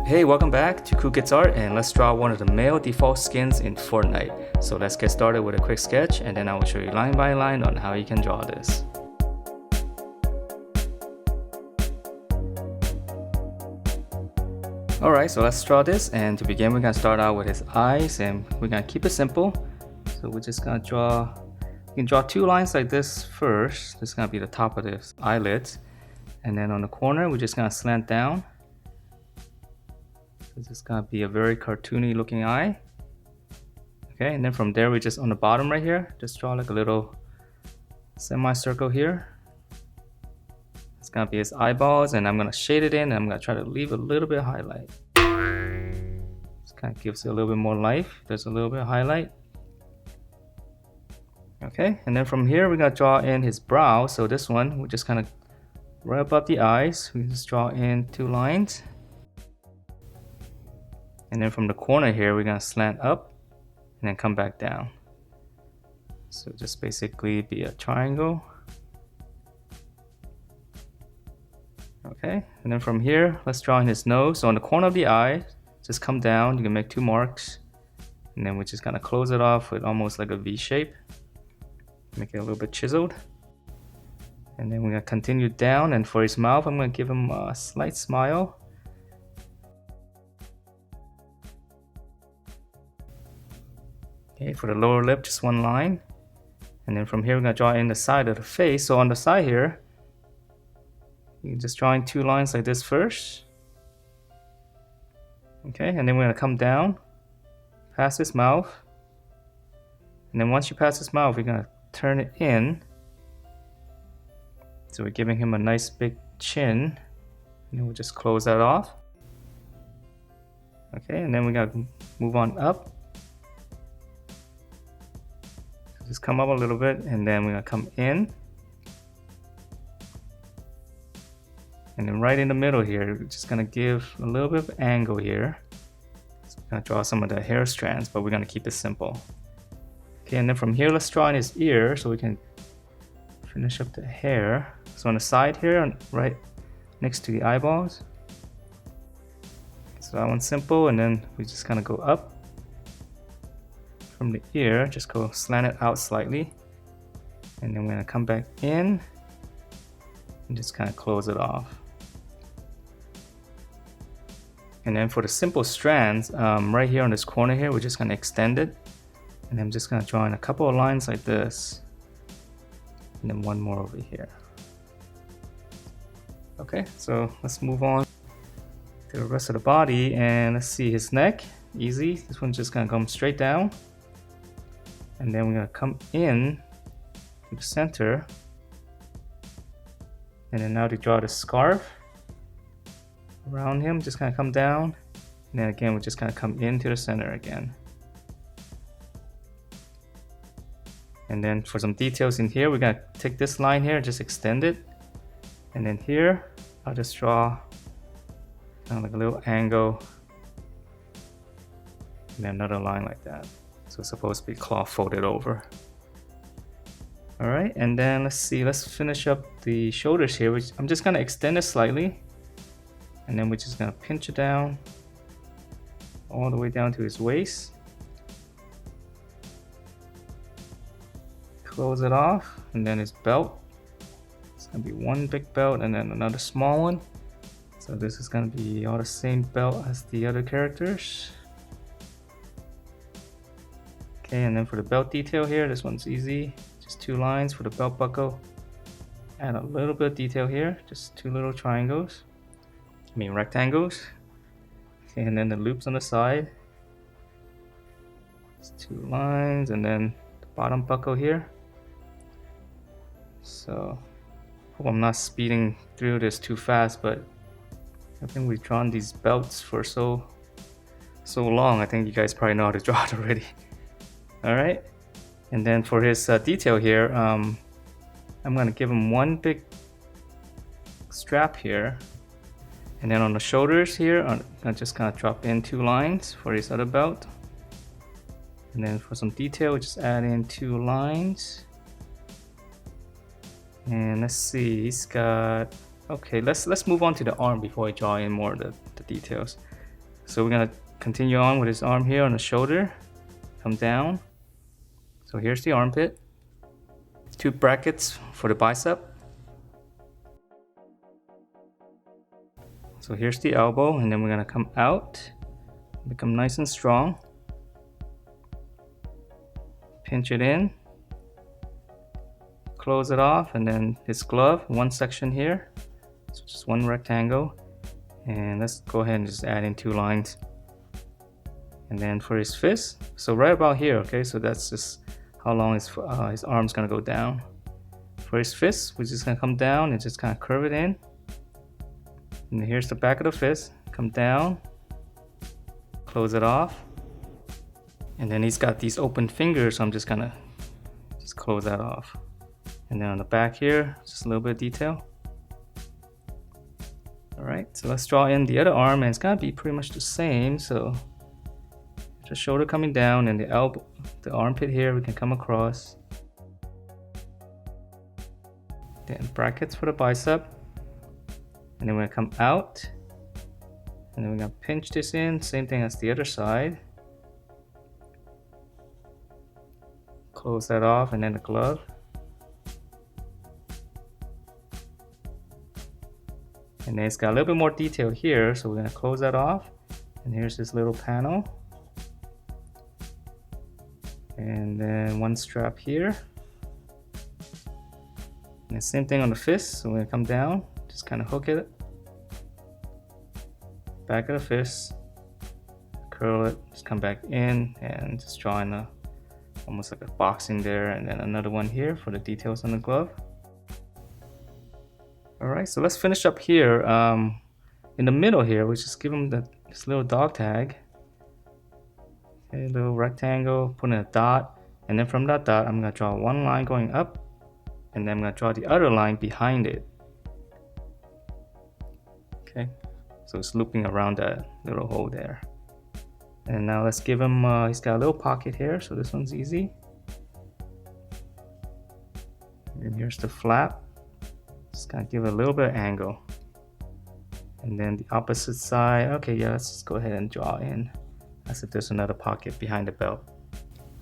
Hey, welcome back to Cool Kids Art, and let's draw one of the male default skins in Fortnite. So let's get started with a quick sketch, and then I will show you line by line on how you can draw this. Alright, so let's draw this, and to begin we're going to start out with his eyes, and we're going to keep it simple. So we're just going to draw, you can draw two lines like this first. This is going to be the top of the eyelids, and then on the corner we're just going to slant down. This is going to be a very cartoony looking eye. Okay, and then from there we just on the bottom right here, just draw like a little semicircle here. It's going to be his eyeballs, and I'm going to shade it in, and I'm going to try to leave a little bit of highlight. This kind of gives it a little bit more life. There's a little bit of highlight. Okay, and then from here we're going to draw in his brow. So this one, we're just kind of right above the eyes, we just draw in two lines. And then from the corner here, we're gonna slant up and then come back down. So just basically be a triangle. Okay, and then from here, let's draw in his nose. So on the corner of the eye, just come down. You can make two marks. And then we're just gonna close it off with almost like a V shape. Make it a little bit chiseled. And then we're gonna continue down, and for his mouth, I'm gonna give him a slight smile. Okay, for the lower lip, just one line. And then from here, we're going to draw in the side of the face. So on the side here, you can just draw in two lines like this first. Okay, and then we're going to come down, past his mouth. And then once you pass his mouth, we're going to turn it in. So we're giving him a nice big chin. And then we'll just close that off. Okay, and then we got to move on up. Just come up a little bit, and then we're gonna come in, and then right in the middle here, we're just gonna give a little bit of angle here. So we're gonna draw some of the hair strands, but we're gonna keep it simple. Okay, and then from here, let's draw in his ear so we can finish up the hair. So on the side here, right next to the eyeballs. So that one's simple, and then we just kind of go up. From the ear, just go slant it out slightly, and then we're gonna come back in and just kind of close it off. And then for the simple strands, right here on this corner here, we're just gonna extend it, and I'm just gonna draw in a couple of lines like this, and then one more over here. Okay, so let's move on to the rest of the body, and let's see his neck. Easy. This one's just gonna come straight down. And then we're going to come in to the center. And then now to draw the scarf around him, just kind of come down. And then again, we're just going to come into the center again. And then for some details in here, we're going to take this line here, just extend it. And then here, I'll just draw kind of like a little angle. And then another line like that. So it's supposed to be cloth folded over. Alright, and then let's see, let's finish up the shoulders here, which I'm just gonna extend it slightly. And then we're just gonna pinch it down all the way down to his waist. Close it off, and then his belt. It's gonna be one big belt and then another small one. So this is gonna be all the same belt as the other characters. Okay, and then for the belt detail here, this one's easy. Just two lines for the belt buckle. Add a little bit of detail here, just two little triangles. Rectangles. Okay, and then the loops on the side. Just two lines, and then the bottom buckle here. So, hope I'm not speeding through this too fast, but I think we've drawn these belts for so long. I think you guys probably know how to draw it already. Alright, and then for his detail here, I'm going to give him one big strap here. And then on the shoulders here, I'm going to just kind of drop in two lines for his other belt. And then for some detail, just add in two lines. And let's see, he's got... Okay, let's move on to the arm before I draw in more of the details. So we're gonna continue on with his arm here on the shoulder. Come down. So here's the armpit. 2 brackets for the bicep. So here's the elbow, and then we're gonna come out, become nice and strong. Pinch it in, close it off, and then his glove, one section here, so just one rectangle. And let's go ahead and just add in 2 lines. And then for his fist, so right about here, okay, so that's just how long his arm's gonna go down. For his fist, we're just gonna come down and just kind of curve it in. And here's the back of the fist, come down, close it off. And then he's got these open fingers, so I'm just gonna close that off. And then on the back here, just a little bit of detail. All right, so let's draw in the other arm, and it's gonna be pretty much the same. So the shoulder coming down, and the elbow, the armpit here, we can come across. Then brackets for the bicep. And then we're gonna come out, and then we're gonna pinch this in, same thing as the other side. Close that off, and then the glove. And then it's got a little bit more detail here, so we're gonna close that off. And here's this little panel. And then 1 strap here. And the same thing on the fist, so we're gonna come down, just kind of hook it. Back of the fist, curl it, just come back in, and just draw in almost like a boxing there, and then another one here for the details on the glove. Alright, so let's finish up here. In the middle here, we just give him this little dog tag. Okay, little rectangle, put in a dot, and then from that dot, I'm gonna draw 1 line going up, and then I'm gonna draw the other line behind it. Okay, so it's looping around that little hole there. And now let's give him, he's got a little pocket here, so this one's easy. And here's the flap. Just gonna give it a little bit of angle. And then the opposite side, okay, yeah, let's just go ahead and draw in as if there's another pocket behind the belt.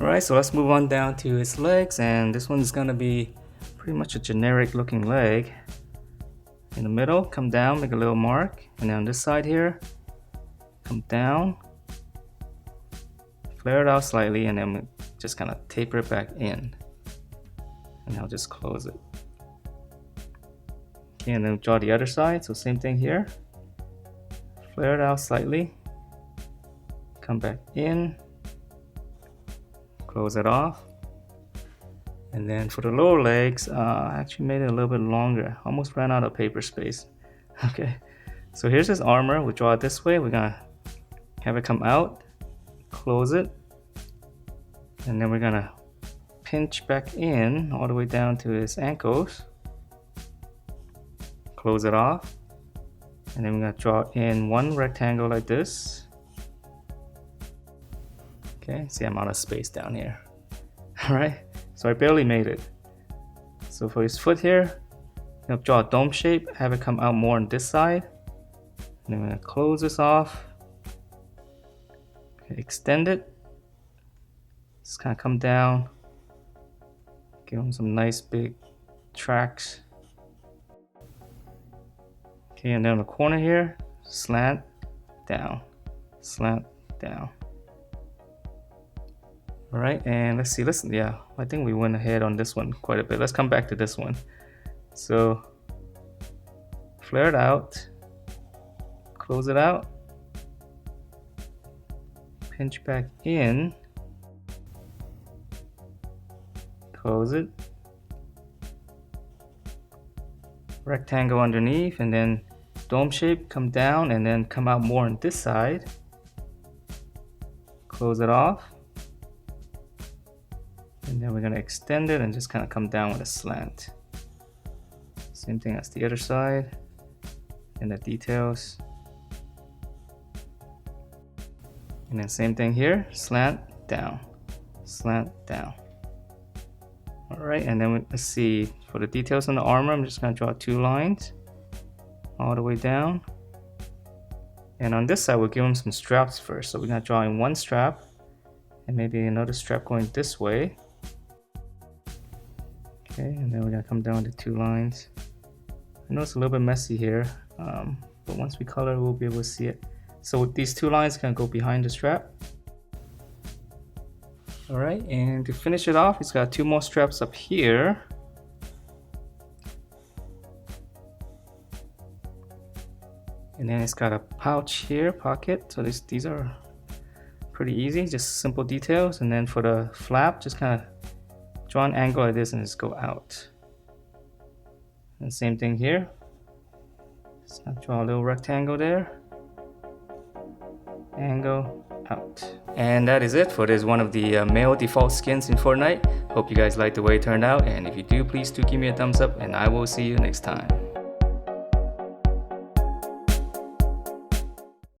Alright, so let's move on down to his legs, and this one is gonna be pretty much a generic looking leg. In the middle, come down, make a little mark, and then on this side here, come down, flare it out slightly, and then just kind of taper it back in. And I'll just close it. Okay, and then draw the other side, so same thing here. Flare it out slightly, come back in, close it off. And then for the lower legs, I actually made it a little bit longer. Almost ran out of paper space. Okay, so here's his armor. We'll draw it this way. We're gonna have it come out, close it, and then we're gonna pinch back in all the way down to his ankles. Close it off, and then we're gonna draw in 1 rectangle like this. Okay, see, I'm out of space down here. All right. So I barely made it. So for his foot here, I'm gonna draw a dome shape, have it come out more on this side. And then I'm gonna close this off. Okay, extend it. Just kind of come down. Give him some nice big tracks. Okay, and then on the corner here, slant down, slant down. All right, and let's see, yeah, I think we went ahead on this one quite a bit. Let's come back to this one. So flare it out, close it out, pinch back in, close it, rectangle underneath, and then dome shape, come down and then come out more on this side, close it off. And then we're gonna extend it and just kind of come down with a slant. Same thing as the other side, and the details. And then same thing here, slant down, slant down. All right, and then let's see, for the details on the armor, I'm just gonna draw 2 lines all the way down. And on this side, we'll give him some straps first. So we're gonna draw in one strap and maybe another strap going this way. Okay, and then we're gonna come down to 2 lines. I know it's a little bit messy here, but once we color, we'll be able to see it. So with these 2 lines, gonna go behind the strap. All right, and to finish it off, it's got 2 more straps up here. And then it's got a pouch here, pocket. So these are pretty easy, just simple details. And then for the flap, just kind of draw an angle like this and just go out. And same thing here. Just draw a little rectangle there. Angle, out. And that is it for this one of the male default skins in Fortnite. Hope you guys liked the way it turned out. And if you do, please do give me a thumbs up and I will see you next time.